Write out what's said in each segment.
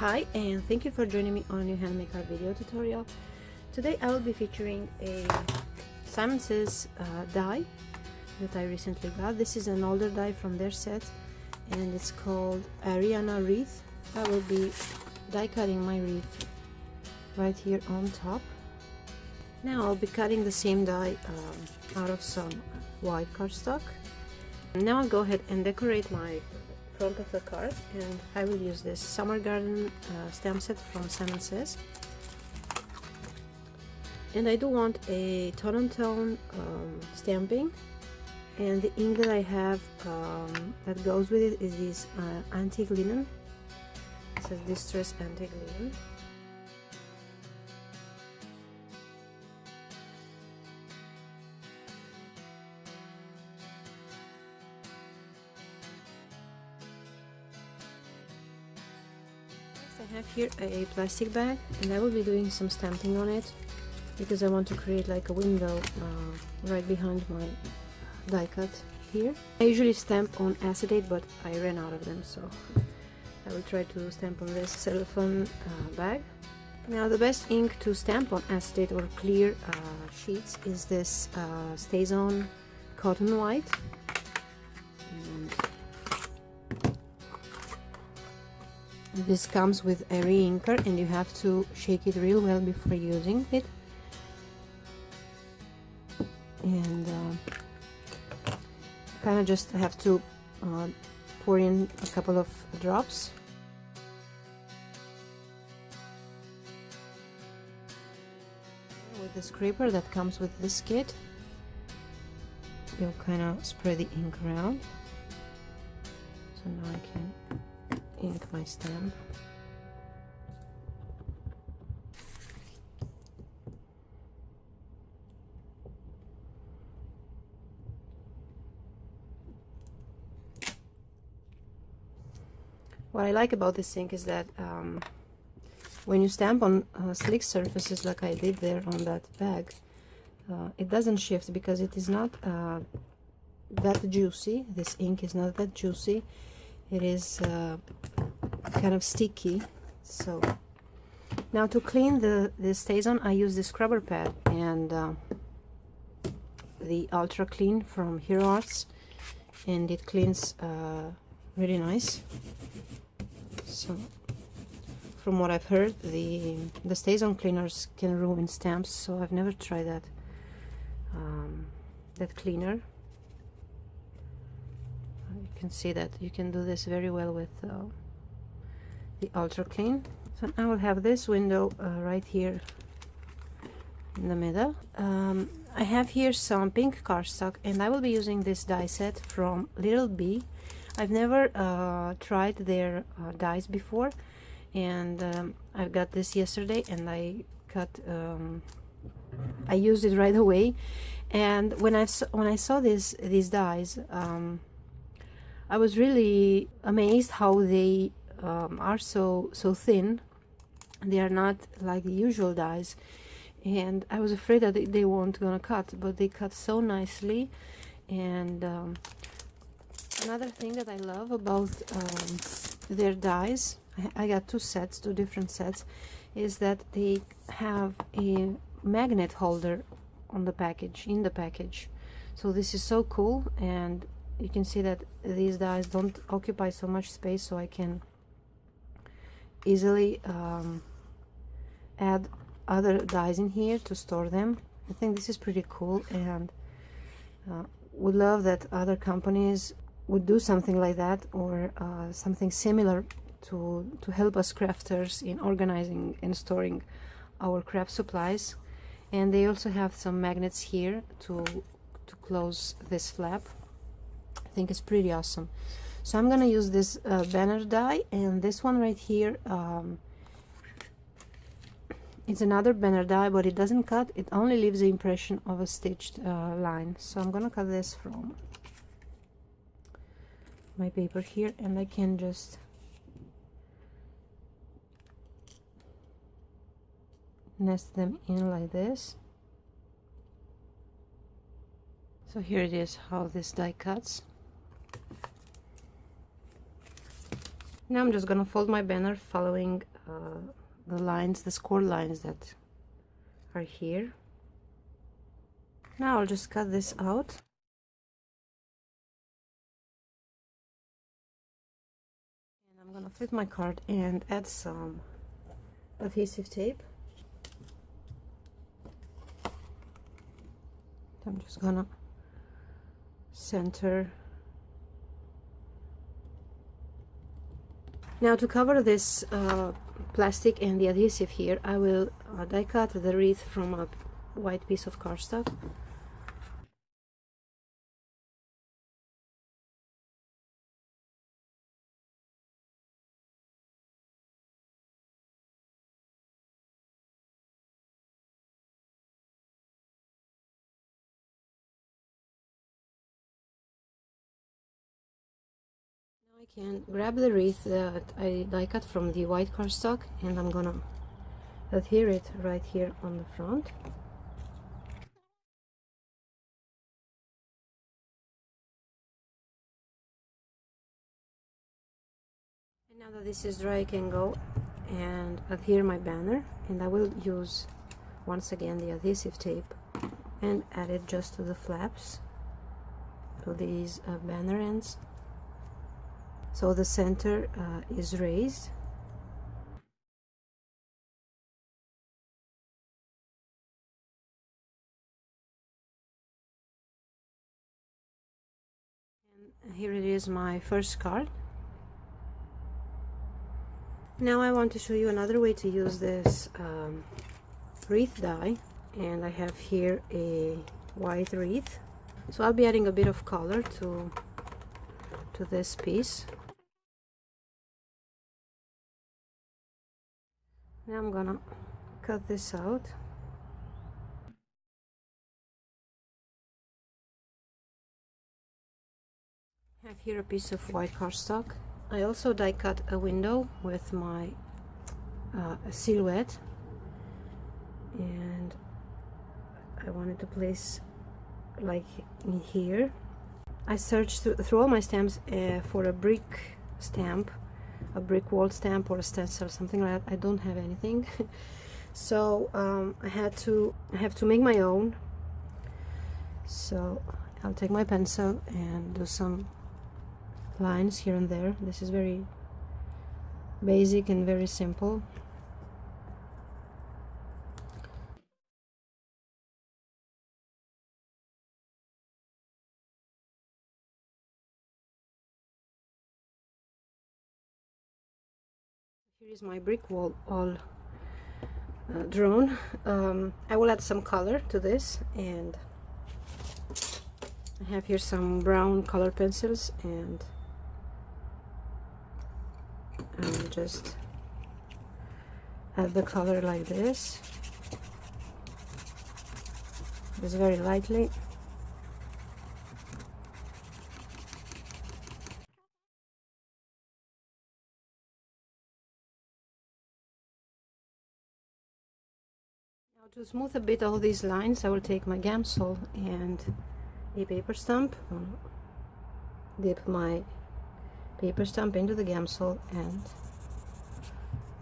Hi, and thank you for joining me on a new handmaker video tutorial. Today I will be featuring a Simon Says die that I recently got. This is an older die from their set and it's called Ariana Wreath. I will be die cutting my wreath right here on top. Now I'll be cutting the same die out of some white cardstock. Now I'll go ahead and decorate my front of the card, and I will use this Summer Garden stamp set from Simon Says. And I do want a tone-on-tone stamping, and the ink that I have that goes with it is this antique linen. It says Distress Antique Linen. I have here a plastic bag, and I will be doing some stamping on it because I want to create like a window right behind my die cut here. I usually stamp on acetate, but I ran out of them, so I will try to stamp on this cellophane bag. Now the best ink to stamp on acetate or clear sheets is this StazOn Cotton White. This comes with a re-inker, and you have to shake it real well before using it. And kind of just have to pour in a couple of drops. With the scraper that comes with this kit, you'll kind of spread the ink around. So now I can ink my stamp. What I like about this ink is that when you stamp on slick surfaces like I did there on that bag, it doesn't shift because it is not that juicy. This ink is not that juicy. It is kind of sticky. So now to clean the StazOn, I use the scrubber pad and the Ultra Clean from Hero Arts, and it cleans really nice. So from what I've heard, the StazOn cleaners can ruin stamps, so I've never tried that that cleaner. You can see that you can do this very well with the Ultra Clean. So I will have this window right here in the middle. I have here some pink cardstock, and I will be using this die set from Little Bee. I've never tried their dies before, and I got this yesterday, and I used it right away. And when I saw these dies, I was really amazed how they are so thin. They are not like the usual dies, and I was afraid that they weren't gonna cut, but they cut so nicely. And another thing that I love about their dies, I got two different sets, is that they have a magnet holder on the package, in the package. So this is so cool, and you can see that these dies don't occupy so much space, so I can easily add other dies in here to store them. I think this is pretty cool, and would love that other companies would do something like that, or something similar to help us crafters in organizing and storing our craft supplies. And they also have some magnets here to close this flap. I think it's pretty awesome. So I'm gonna use this banner die, and this one right here, it's another banner die, but it doesn't cut, it only leaves the impression of a stitched line. So I'm gonna cut this from my paper here, and I can just nest them in like this. So here it is, how this die cuts. Now I'm just gonna fold my banner following the lines, the score lines that are here. Now I'll just cut this out. And I'm gonna flip my card and add some adhesive tape. I'm just gonna center. Now to cover this plastic and the adhesive here, I will die cut the wreath from a white piece of cardstock. I can grab the wreath that I die cut from the white cardstock, and I'm gonna adhere it right here on the front. And now that this is dry, I can go and adhere my banner, and I will use once again the adhesive tape and add it just to the flaps, to these banner ends, so the center is raised. And here it is, my first card. Now I want to show you another way to use this wreath die, and I have here a white wreath, so I'll be adding a bit of color to this piece. Now I'm gonna cut this out. I have here a piece of white cardstock. I also die cut a window with my silhouette, and I wanted to place like in here. I searched through all my stamps for a brick stamp, a brick wall stamp, or a stencil, something like that. I don't have anything. So I have to make my own. So I'll take my pencil and do some lines here and there. This is very basic and very simple. Here is my brick wall all drawn. I will add some color to this, and I have here some brown color pencils, and I'll just add the color like this, just very lightly. Now to smooth a bit all these lines, I will take my Gamsol and a paper stump. Dip my paper stump into the Gamsol and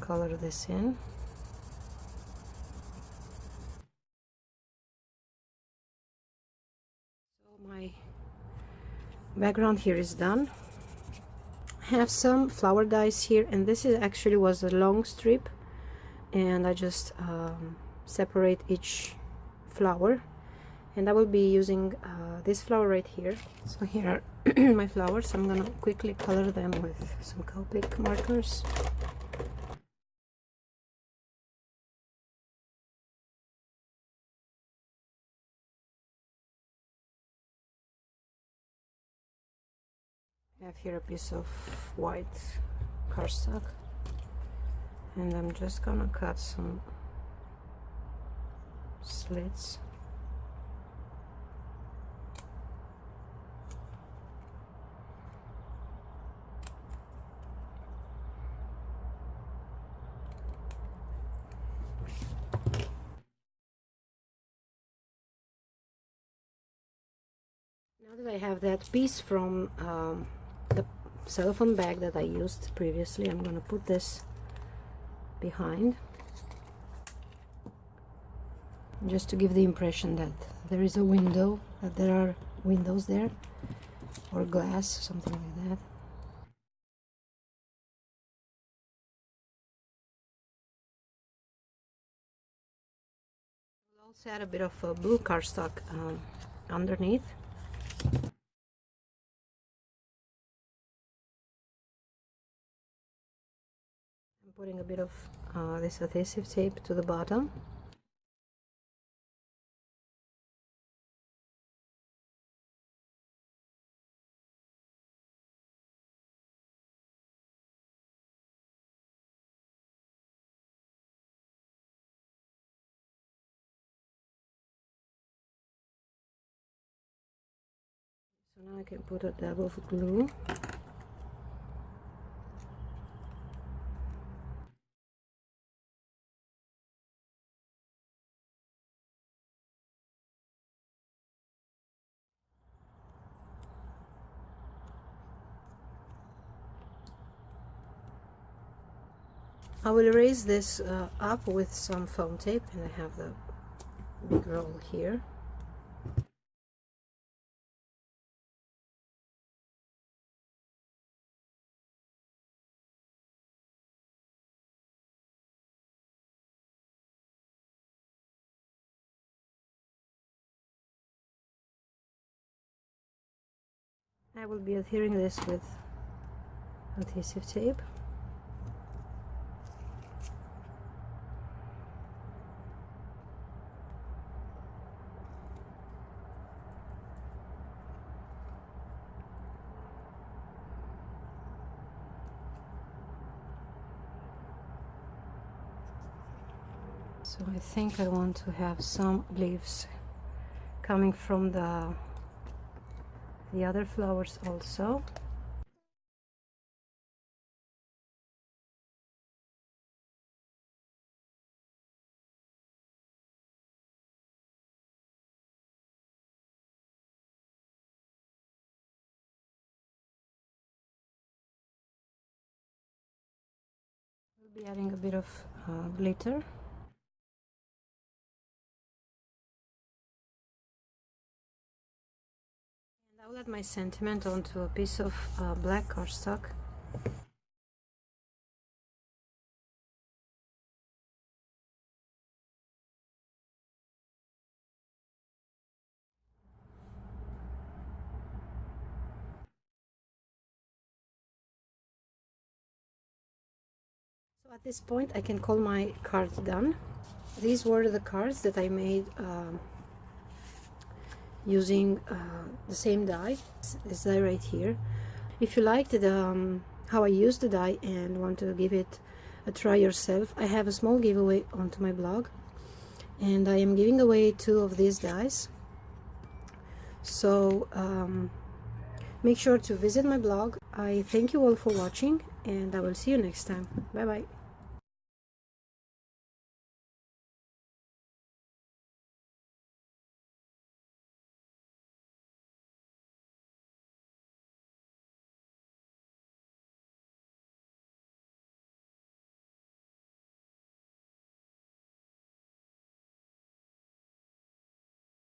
color this in. So my background here is done. I have some flower dies here, and this is actually was a long strip, and I just separate each flower, and I will be using this flower right here. So here are my flowers. I'm gonna quickly color them with some Copic markers. I have here a piece of white cardstock, and I'm just gonna cut some slits. Now that I have that piece from the cellophane bag that I used previously, I'm gonna put this behind, just to give the impression that there is a window, that there are windows there, or glass, something like that. We'll also add a bit of blue cardstock underneath. I'm putting a bit of this adhesive tape to the bottom. So now I can put a dab of glue. I will erase this up with some foam tape, and I have the big roll here. I will be adhering this with adhesive tape. So I think I want to have some leaves coming from the other flowers also. We'll be adding a bit of glitter. And I'll add my sentiment onto a piece of black cardstock. So at this point I can call my card done. These were the cards that I made using the same die, this die right here. If you liked how I used the die and want to give it a try yourself, I have a small giveaway onto my blog, and I am giving away 2 of these dies. So make sure to visit my blog. I thank you all for watching, and I will see you next time. Bye bye.